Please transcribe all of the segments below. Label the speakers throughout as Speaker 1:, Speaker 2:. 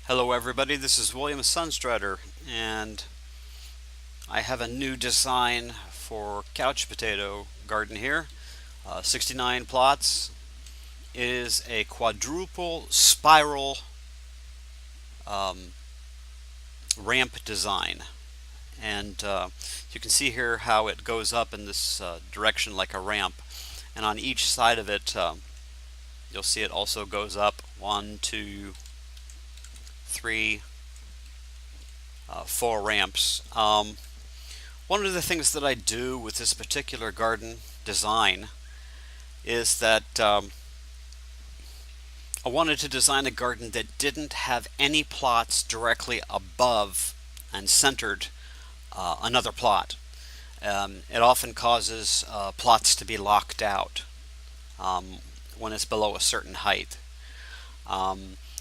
Speaker 1: Hello everybody, this is William Sunstrider, and I have a new design for couch potato garden here. 69 plots. It is a quadruple spiral um, ramp design, and you can see here how it goes up in this direction like a ramp, and on each side of it you'll see it also goes up 1, 2, 3, 4 ramps. One of the things that I do with this particular garden design is that I wanted to design a garden that didn't have any plots directly above and centered another plot. It often causes plots to be locked out when it's below a certain height.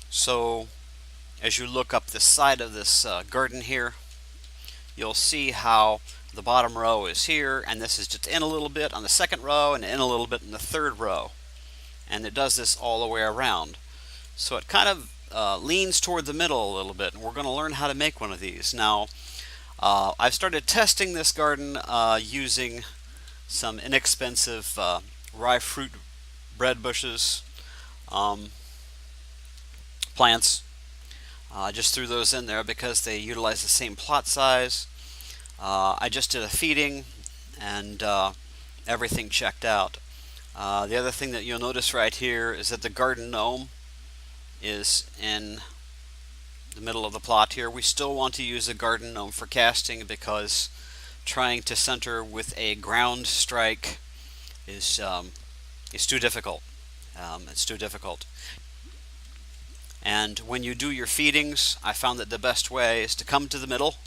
Speaker 1: So as you look up the side of this garden here, you'll see how the bottom row is here, and this is just in a little bit on the second row and in a little bit in the third row. And it does this all the way around. So it kind of leans toward the middle a little bit, and we're going to learn how to make one of these. Now, I've started testing this garden using some inexpensive rye fruit bread bushes plants. I just threw those in there because they utilize the same plot size. I just did a feeding, and everything checked out. The other thing that you'll notice right here is that the garden gnome is in the middle of the plot here. We still want to use a garden gnome for casting because trying to center with a ground strike is too difficult. It's too difficult. And when you do your feedings, I found that the best way is to come to the middle,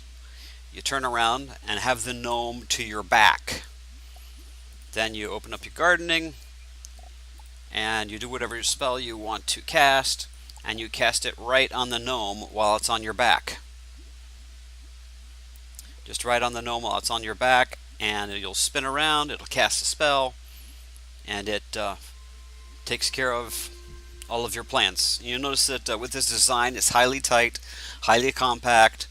Speaker 1: you turn around and have the gnome to your back. Then you open up your gardening and you do whatever spell you want to cast, and you cast it right on the gnome while it's on your back. Just right on the gnome while it's on your back, and you'll spin around, it'll cast a spell, and it takes care of all of your plants. You'll notice that with this design, it's highly tight, highly compact.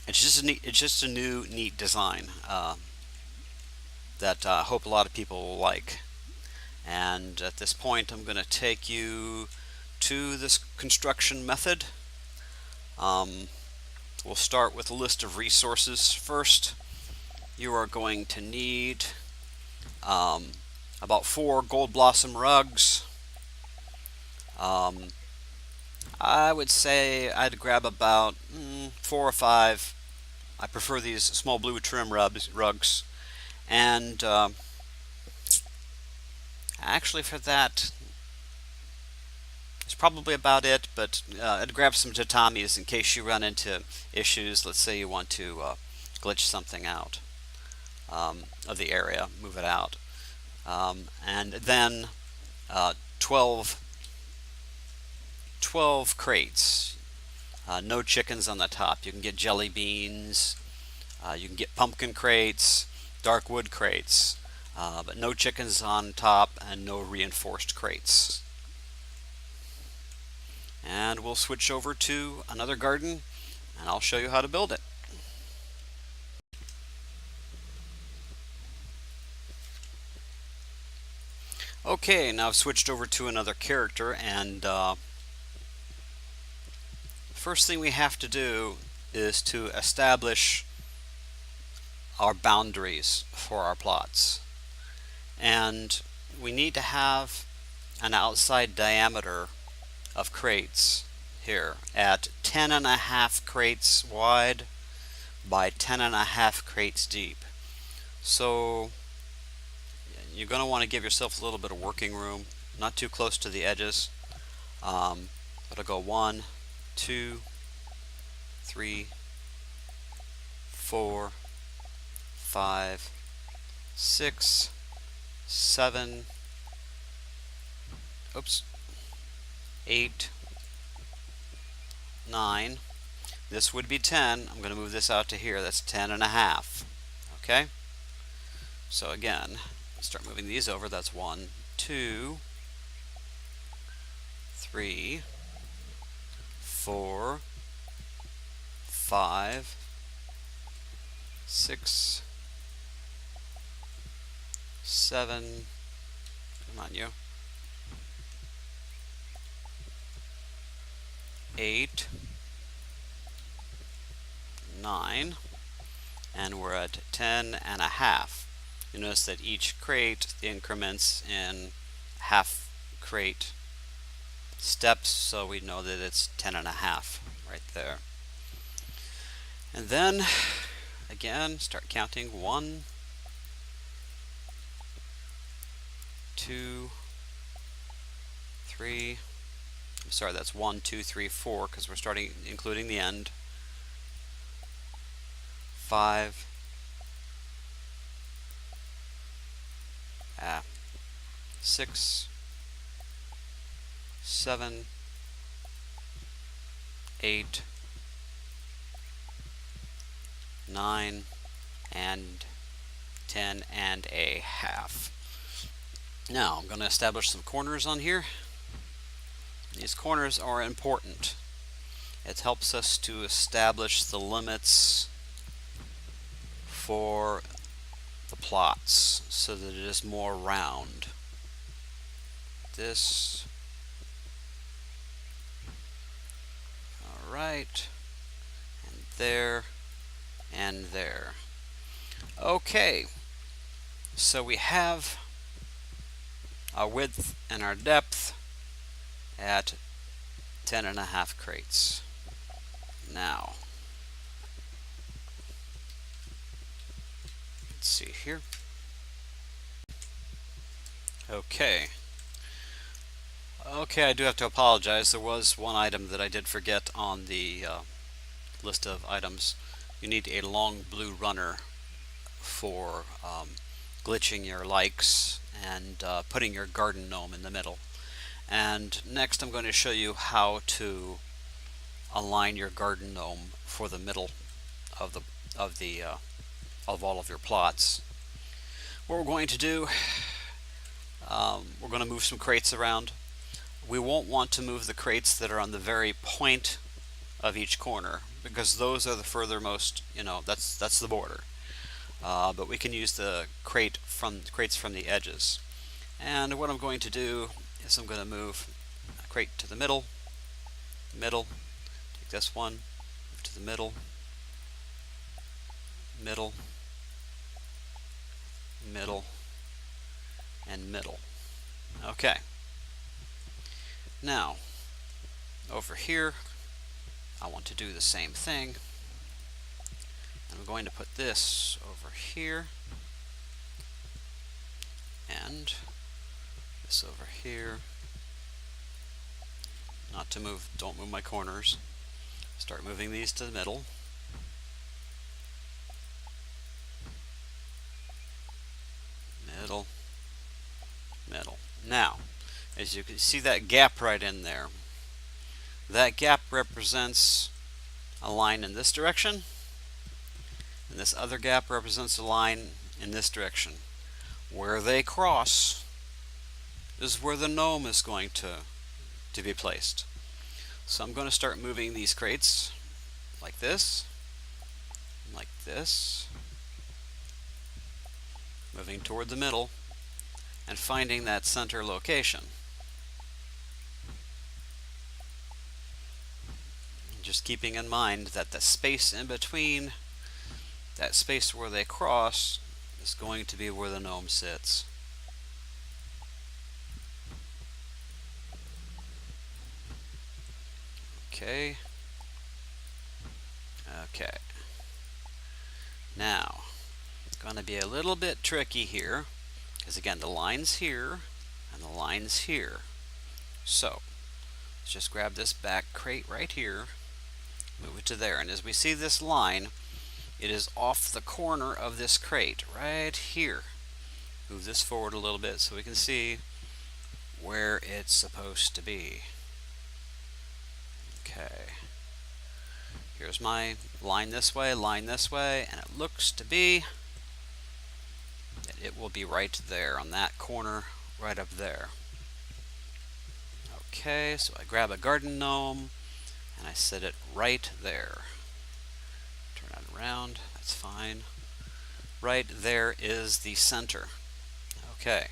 Speaker 1: It's just a new, neat design that I hope a lot of people will like. And at this point, I'm going to take you to this construction method. We'll start with a list of resources first. You are going to need about 4 gold blossom rugs. I would say I'd grab about 4 or 5. I prefer these small blue trim rugs. And actually for that, it's probably about it, but I'd grab some tatamis in case you run into issues. Let's say you want to glitch something out of the area, move it out. And then 12 crates. No chickens on the top. You can get jelly beans, you can get pumpkin crates, dark wood crates, but no chickens on top and no reinforced crates. And we'll switch over to another garden and I'll show you how to build it. Okay, now I've switched over to another character, and first thing we have to do is to establish our boundaries for our plots. And we need to have an outside diameter of crates here at 10.5 crates wide by 10.5 crates deep. So you're going to want to give yourself a little bit of working room, not too close to the edges. It'll go 1, 2, 3, 4, 5, 6, 7, 8, 9. This would be 10. I'm going to move this out to here. That's 10.5. Okay? So again, start moving these over. That's 1, 2, 3, 4, 5, 6, 7, come on you, 8, 9, and we're at 10 and a half. You notice that each crate, the increments in half crate steps, so we know that it's 10 and a half right there. And then again, start counting 1, 2, 3, I'm sorry, that's 1, 2, 3, 4, because we're starting including the end. 5, 6, 7, 8, 9, and 10 and a half. Now I'm going to establish some corners on here. These corners are important. It helps us to establish the limits for the plots so that it is more round. This. Alright. And there. And there. Okay. So we have our width and our depth at 10 and a half crates. Now, let's see here. Okay, I do have to apologize. There was one item that I did forget on the list of items. You need a long blue runner for glitching your likes and putting your garden gnome in the middle. And next I'm going to show you how to align your garden gnome for the middle of all of your plots. What we're going to do, we're going to move some crates around. We won't want to move the crates that are on the very point of each corner, because those are the furthermost, that's the border. But we can use the crates from the edges. And what I'm going to do is I'm going to move a crate to the middle, take this one, move to the middle, and middle. Okay. Now, over here, I want to do the same thing. And I'm going to put this over here, and this over here. Don't move my corners. Start moving these to the middle. Middle. Now, as you can see that gap right in there, that gap represents a line in this direction, and this other gap represents a line in this direction. Where they cross is where the gnome is going to be placed. So I'm going to start moving these crates like this, moving toward the middle and finding that center location. Just keeping in mind that the space in between, that space where they cross, is going to be where the gnome sits. Okay. Now, it's going to be a little bit tricky here, because again, the line's here and the line's here. So, let's just grab this back crate right here, move it to there, and as we see this line, it is off the corner of this crate right here. Move this forward a little bit so we can see where it's supposed to be. Okay. Here's my line this way, and it looks to be that it will be right there on that corner right up there. Okay, so I grab a garden gnome and I set it right there. Turn that around, that's fine. Right there is the center. Okay,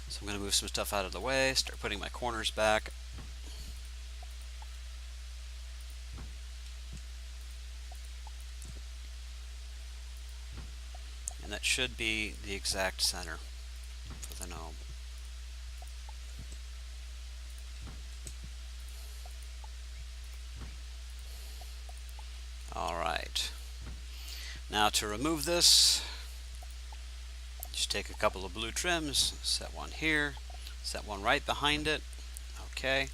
Speaker 1: so I'm going to move some stuff out of the way, start putting my corners back. And that should be the exact center for the gnome. Alright, now to remove this, just take a couple of blue trims, set one here, set one right behind it, okay,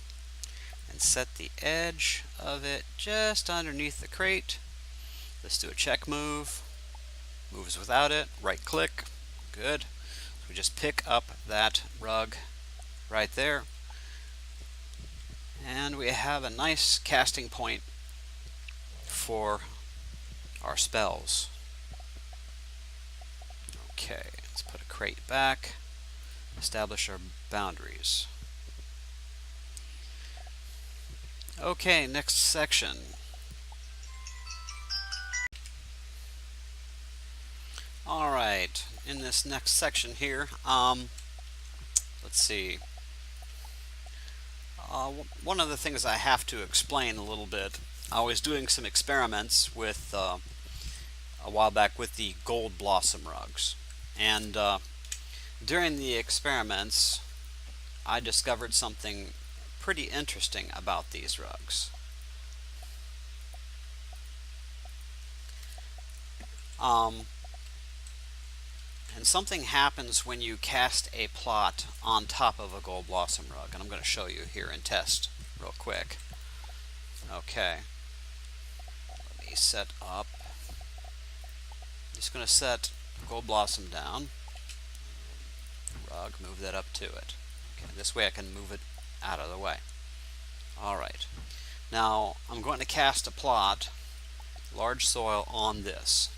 Speaker 1: and set the edge of it just underneath the crate. Let's do a check move, moves without it, right click, good. So we just pick up that rug right there, and we have a nice casting point for our spells. Okay, let's put a crate back, establish our boundaries. Okay, next section. Alright, in this next section here, let's see. One of the things I have to explain a little bit, I was doing some experiments with a while back with the gold blossom rugs, and during the experiments I discovered something pretty interesting about these rugs. And something happens when you cast a plot on top of a gold blossom rug, and I'm going to show you here in test real quick. Okay, let me set up. I'm just going to set gold blossom down, rug, move that up to it. Okay, this way I can move it out of the way. Alright, now I'm going to cast a plot, large soil, on this.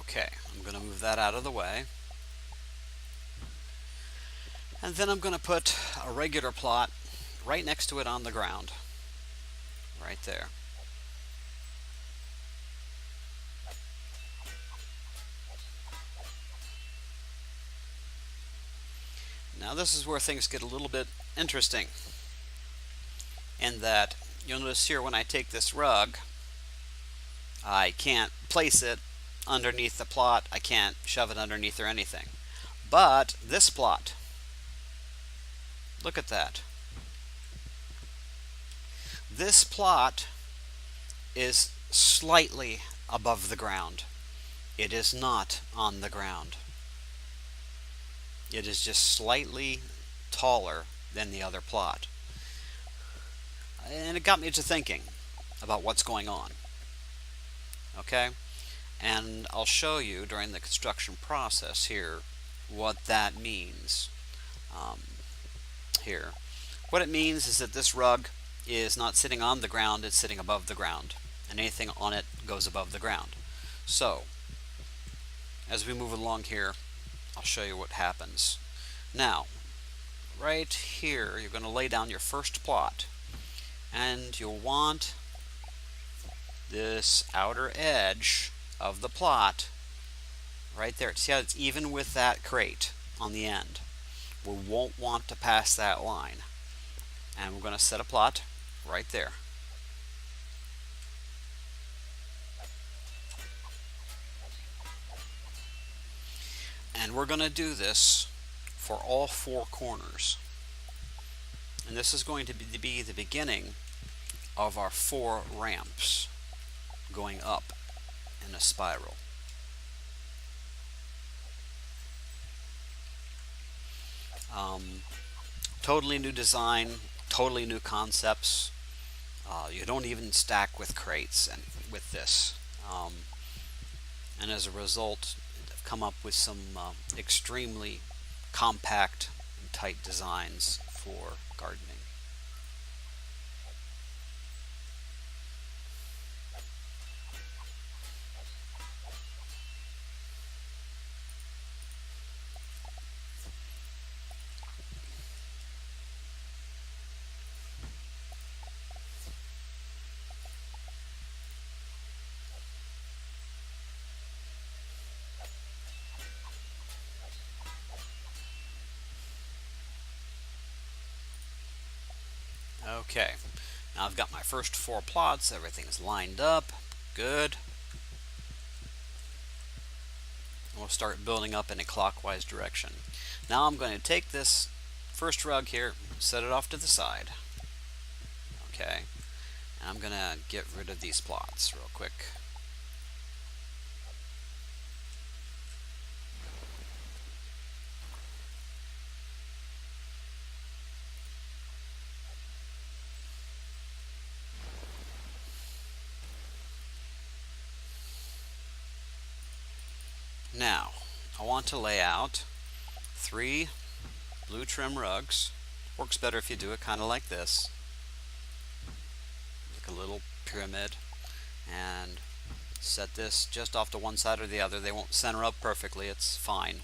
Speaker 1: Okay, I'm going to move that out of the way. And then I'm going to put a regular plot right next to it on the ground. Right there. Now this is where things get a little bit interesting, in that you'll notice here when I take this rug, I can't place it underneath the plot, I can't shove it underneath or anything. But this plot, look at that. This plot is slightly above the ground. It is not on the ground. It is just slightly taller than the other plot. And it got me to thinking about what's going on. Okay? And I'll show you during the construction process here what that means. Here. What it means is that this rug is not sitting on the ground, it's sitting above the ground. And anything on it goes above the ground. So, as we move along here, I'll show you what happens. Now, right here, you're going to lay down your first plot. And you'll want this outer edge of the plot right there. See how it's even with that crate on the end. We won't want to pass that line. And we're going to set a plot right there. And we're going to do this for all four corners. And this is going to be the beginning of our 4 ramps going up in a spiral. Totally new design, totally new concepts. You don't even stack with crates and with this. And as a result, I've come up with some extremely compact and tight designs for gardening. Okay, now I've got my first 4 plots, everything's lined up, good. We'll start building up in a clockwise direction. Now I'm going to take this first rug here, set it off to the side. Okay, and I'm going to get rid of these plots real quick. Now, I want to lay out 3 blue trim rugs. Works better if you do it kind of like this, like a little pyramid, and set this just off to one side or the other. They won't center up perfectly, it's fine.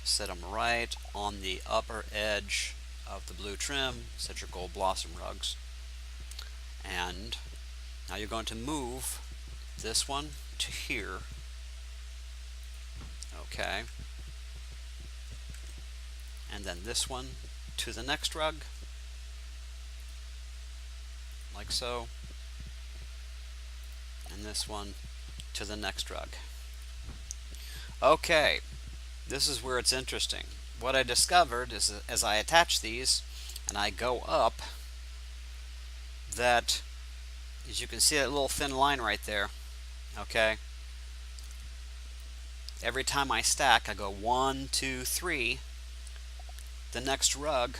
Speaker 1: Set them right on the upper edge of the blue trim. Set your gold blossom rugs. And now you're going to move this one to here. Okay. And then this one to the next rug, like so. And this one to the next rug. Okay, this is where it's interesting. What I discovered is that as I attach these and I go up, that, as you can see, that little thin line right there, okay? Every time I stack, I go 1, 2, 3. The next rug,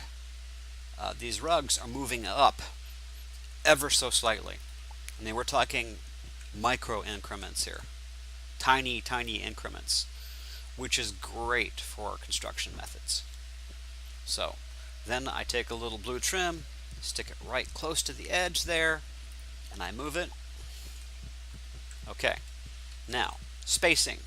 Speaker 1: these rugs are moving up ever so slightly. I mean, we're talking micro increments here. Tiny, tiny increments, which is great for construction methods. So, then I take a little blue trim, stick it right close to the edge there, and I move it. Okay, now, spacing.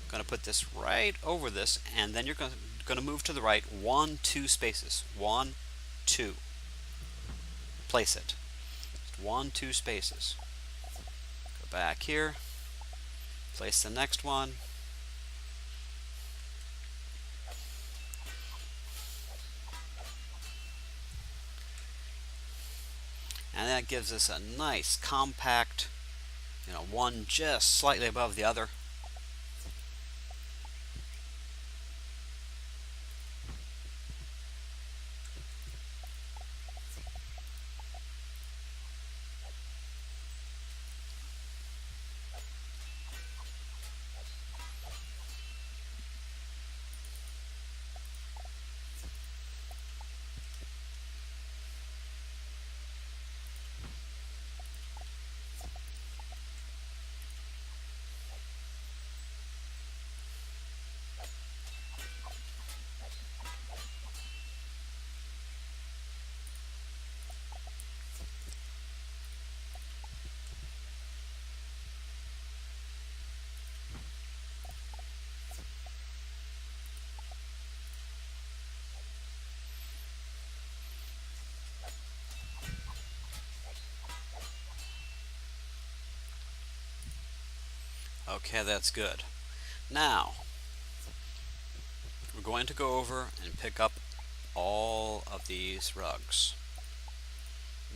Speaker 1: I'm going to put this right over this, and then you're going to move to the right 1, 2 spaces. 1, 2. Place it. 1, 2 spaces. Go back here. Place the next one. And that gives us a nice compact, one just slightly above the other. Okay, that's good. Now, we're going to go over and pick up all of these rugs.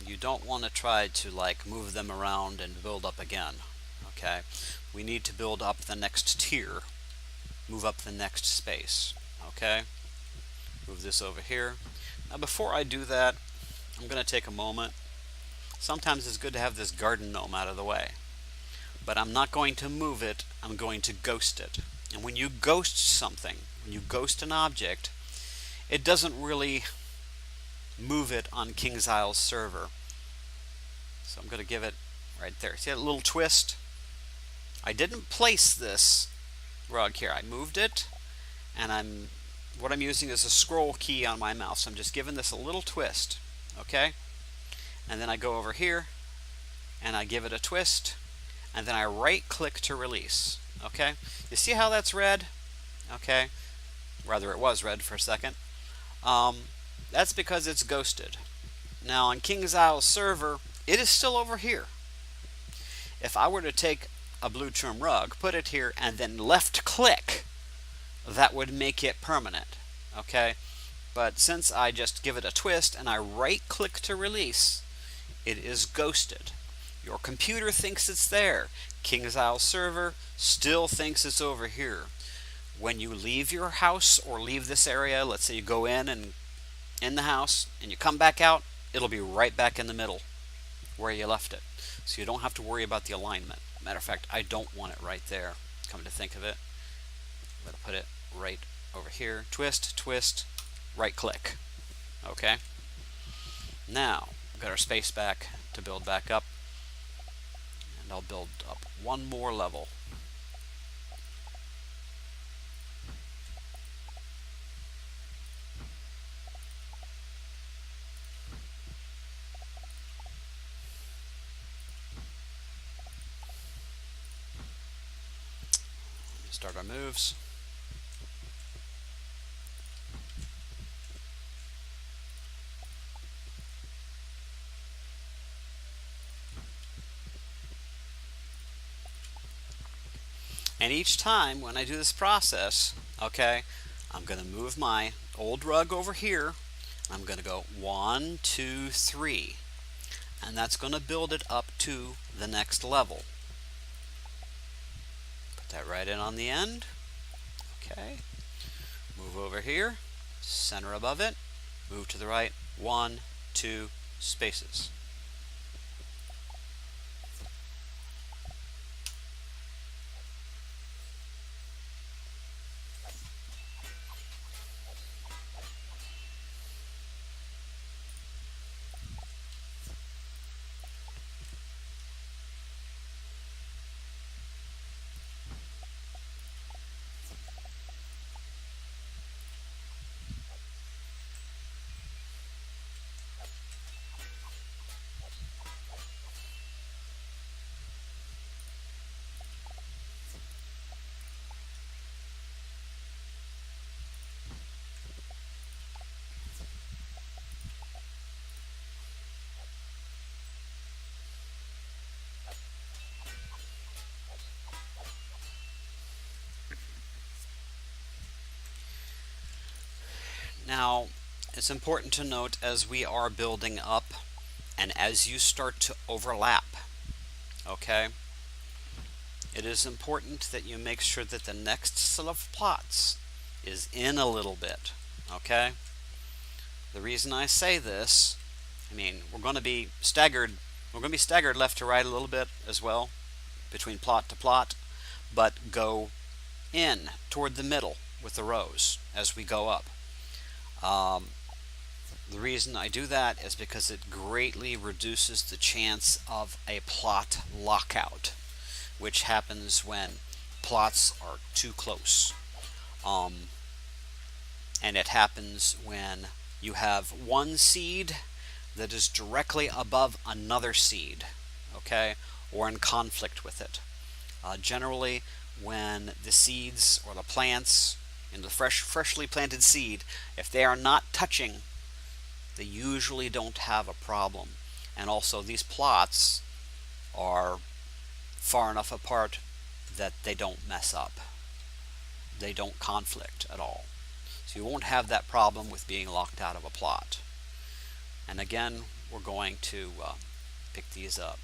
Speaker 1: You don't want to try to move them around and build up again. Okay, we need to build up the next tier, move up the next space. Okay, move this over here. Now before I do that, I'm going to take a moment. Sometimes it's good to have this garden gnome out of the way. But I'm not going to move it, I'm going to ghost it. And when you ghost something, when you ghost an object, it doesn't really move it on KingsIsle's server. So I'm going to give it right there. See that little twist? I didn't place this rug here. I moved it, and what I'm using is a scroll key on my mouse. So I'm just giving this a little twist, okay? And then I go over here, and I give it a twist, and then I right-click to release. Okay, you see how that's red? Okay, rather it was red for a second. That's because it's ghosted. Now on KingsIsle's server, it is still over here. If I were to take a blue trim rug, put it here, and then left-click, that would make it permanent. Okay, but since I just give it a twist and I right-click to release, it is ghosted. Your computer thinks it's there. KingsIsle server still thinks it's over here. When you leave your house or leave this area, let's say you go in the house and you come back out, it'll be right back in the middle where you left it. So you don't have to worry about the alignment. Matter of fact, I don't want it right there. Come to think of it, I'm going to put it right over here. Twist, twist, right click. Okay. Now, we've got our space back to build back up. And I'll build up one more level. Start our moves. And each time when I do this process, okay, I'm going to move my old rug over here. I'm going to go 1, 2, 3. And that's going to build it up to the next level. Put that right in on the end. Okay. Move over here. Center above it. Move to the right. 1, 2 spaces. Now, it's important to note as we are building up and as you start to overlap, okay, it is important that you make sure that the next set of plots is in a little bit, okay? The reason I say this, I mean, we're going to be staggered left to right a little bit as well, between plot to plot, but go in toward the middle with the rows as we go up. The reason I do that is because it greatly reduces the chance of a plot lockout, which happens when plots are too close. And it happens when you have one seed that is directly above another seed, okay, or in conflict with it. Generally, when the seeds or the plants in the freshly planted seed, if they are not touching, they usually don't have a problem. And also these plots are far enough apart that they don't mess up. They don't conflict at all. So you won't have that problem with being locked out of a plot. And again, we're going to pick these up.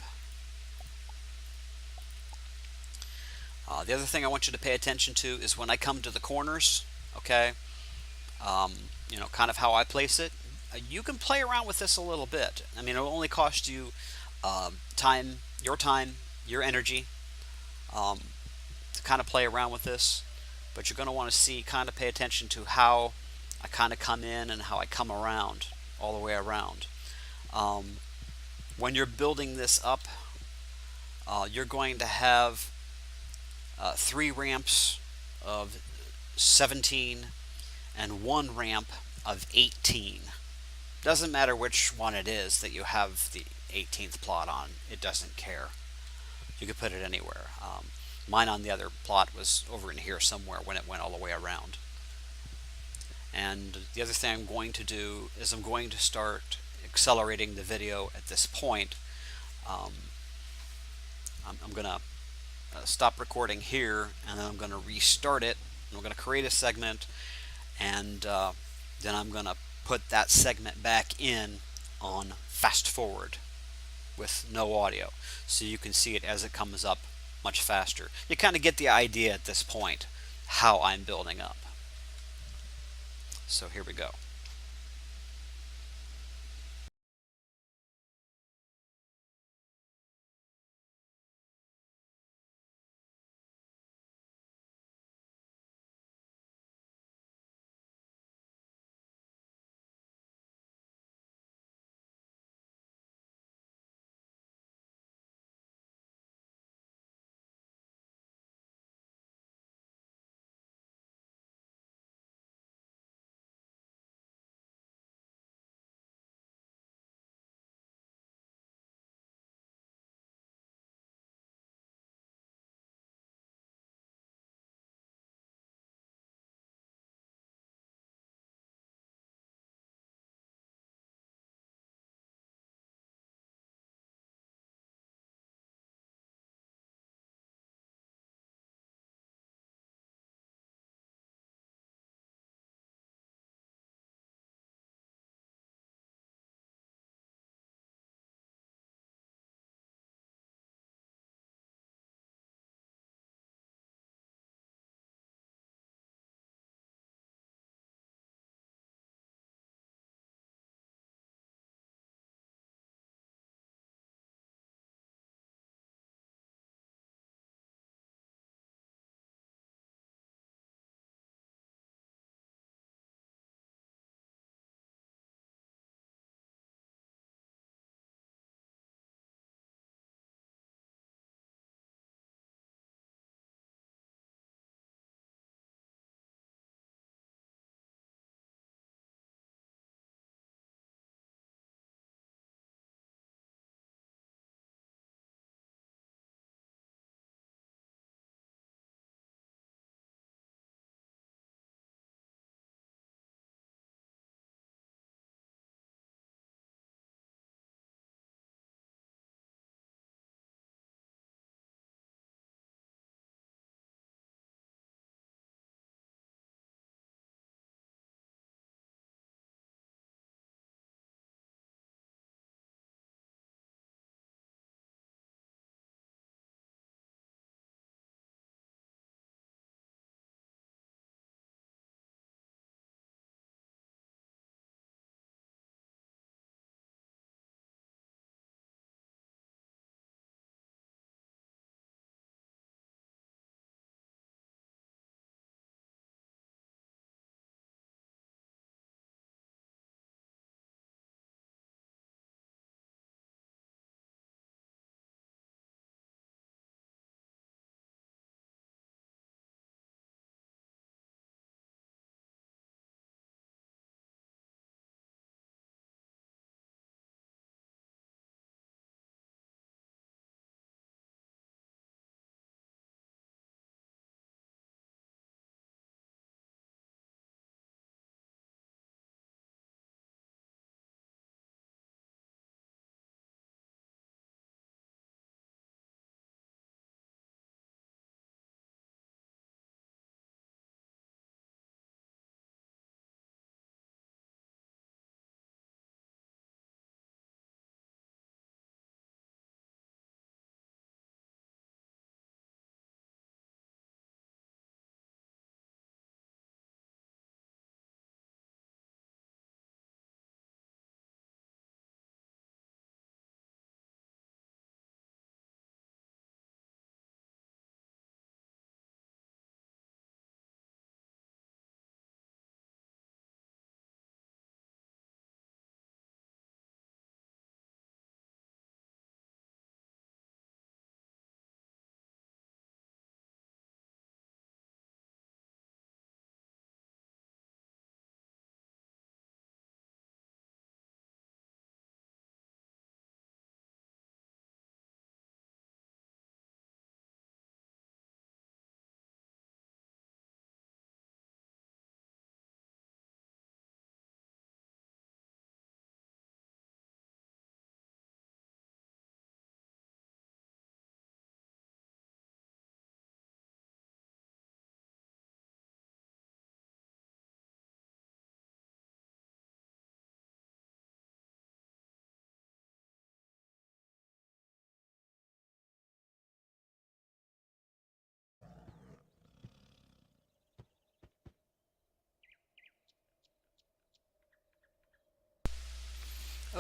Speaker 1: The other thing I want you to pay attention to is when I come to the corners, okay, you know, kind of how I place it. You can play around with this a little bit. I mean, it will only cost you time, your energy, to kind of play around with this. But you're going to want to kind of pay attention to how I kind of come in and how I come around, all the way around. When you're building this up, you're going to have 3 ramps of 17 and 1 ramp of 18. Doesn't matter which one it is that you have the 18th plot on, it doesn't care. You could put it anywhere. Mine on the other plot was over in here somewhere when it went all the way around. And the other thing I'm going to do is I'm going to start accelerating the video at this point. I'm going to stop recording here, and then I'm going to restart it, and I'm going to create a segment, and then I'm going to put that segment back in on fast forward. with no audio, so you can see it as it comes up much faster. You kind of get the idea at this point how I'm building up. So here we go.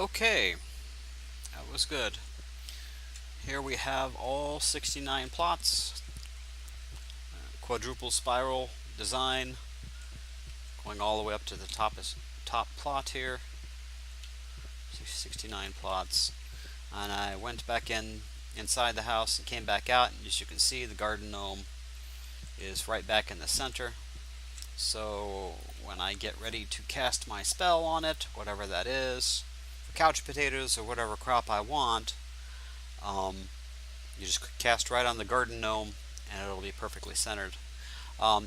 Speaker 1: Okay, that was good. Here we have all 69 plots, quadruple spiral design, going all the way up to the top plot here. 69 plots. And I went back inside the house and came back out, and as you can see, the garden gnome is right back in the center. So when I get ready to cast my spell on it, whatever that is, for couch potatoes or whatever crop I want, you just cast right on the garden gnome and it'll be perfectly centered.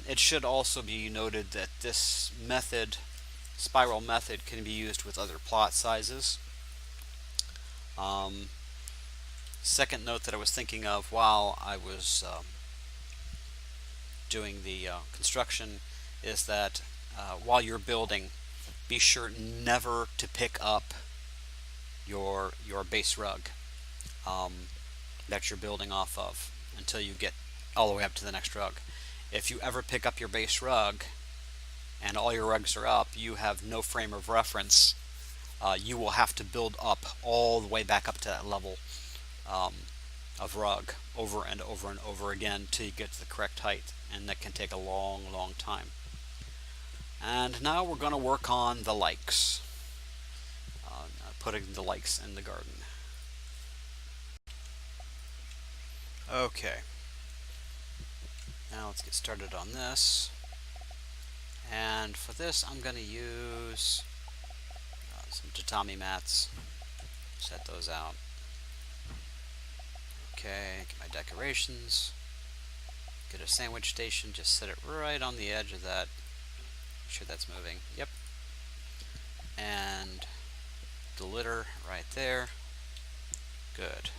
Speaker 1: It should also be noted that this method, spiral method, can be used with other plot sizes. Second note that I was thinking of while I was doing the construction is that while you're building, be sure never to pick up your base rug that you're building off of until you get all the way up to the next rug. If you ever pick up your base rug and all your rugs are up, you have no frame of reference. You will have to build up all the way back up to that level of rug over and over and over again till you get to the correct height, and that can take a long time. And now we're going to work on the likes, putting the likes in the garden. Okay, now let's get started on this. And for this I'm going to use some tatami mats. Set those out. Okay, get my decorations. Get a sandwich station, just set it right on the edge of that. Make sure that's moving. Yep. And the litter right there. Good.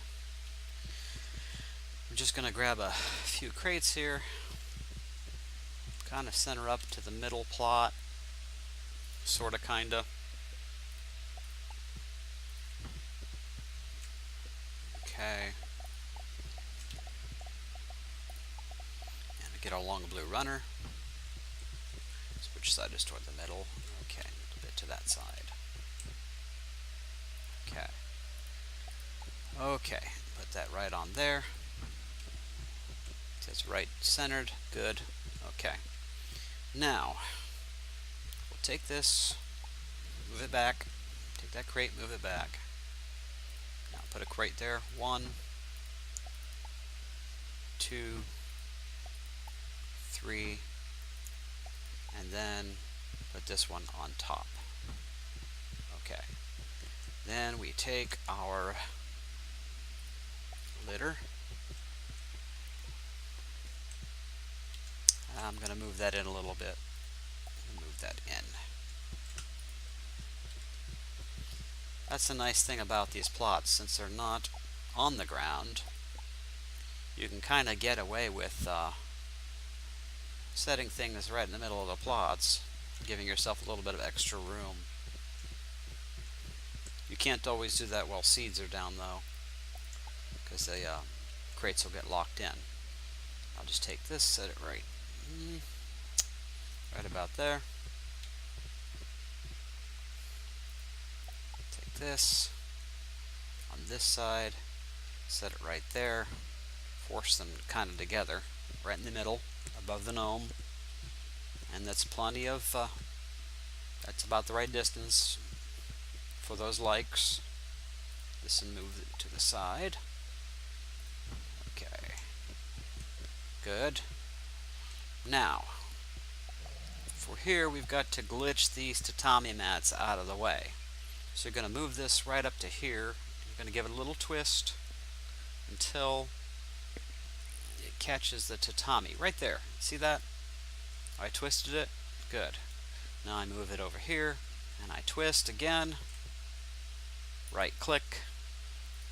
Speaker 1: I'm just going to grab a few crates here. Kind of center up to the middle plot. Sorta, kinda. Okay. And get along a blue runner. Which side is toward the middle? Okay, a little bit to that side. Okay. Okay, put that right on there. It's right centered. Good. Okay. Now, we'll take this, move it back, take that crate, move it back. Now put a crate there. 1, 2, 3, and then put this one on top. Okay. Then we take our litter. I'm going to move that in a little bit. Move that in. That's the nice thing about these plots. Since they're not on the ground, you can kind of get away with setting things right in the middle of the plots, giving yourself a little bit of extra room. You can't always do that while seeds are down, though, because the crates will get locked in. I'll just take this, set it right about there. Take this on this side, set it right there, force them kind of together, right in the middle, above the gnome, and that's plenty of, that's about the right distance for those likes. This and move it to the side. Okay, good. Now, for here we've got to glitch these tatami mats out of the way. So you're going to move this right up to here. You're going to give it a little twist until it catches the tatami. Right there. See that? I twisted it. Good. Now I move it over here and I twist again. Right click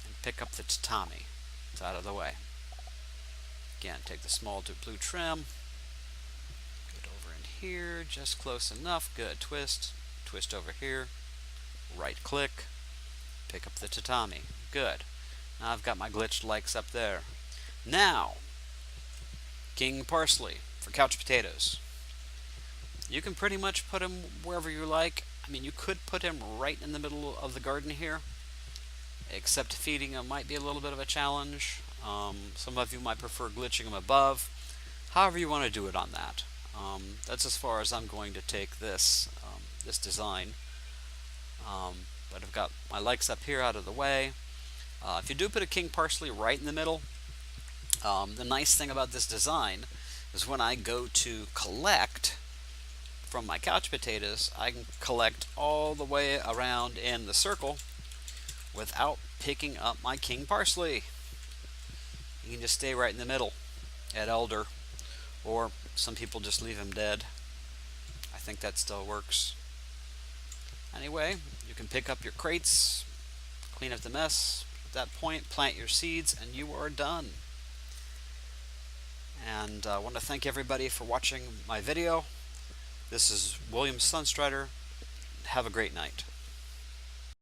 Speaker 1: and pick up the tatami. It's out of the way. Again, take the small blue trim. Get over in here, just close enough. Good. Twist. Twist over here. Right click. Pick up the tatami. Good. Now I've got my glitched likes up there. Now, king parsley for couch potatoes. You can pretty much put them wherever you like. I mean, you could put him right in the middle of the garden here, except feeding him might be a little bit of a challenge. Some of you might prefer glitching him above. However you want to do it on that. That's as far as I'm going to take this this design. But I've got my likes up here out of the way. If you do put a king parsley right in the middle, the nice thing about this design is when I go to collect from my couch potatoes, I can collect all the way around in the circle without picking up my king parsley. You can just stay right in the middle at elder, or some people just leave him dead. I think that still works. Anyway, you can pick up your crates, clean up the mess. At that point, plant your seeds, and you are done. And I want to thank everybody for watching my video. This is William Sunstrider. Have a great night.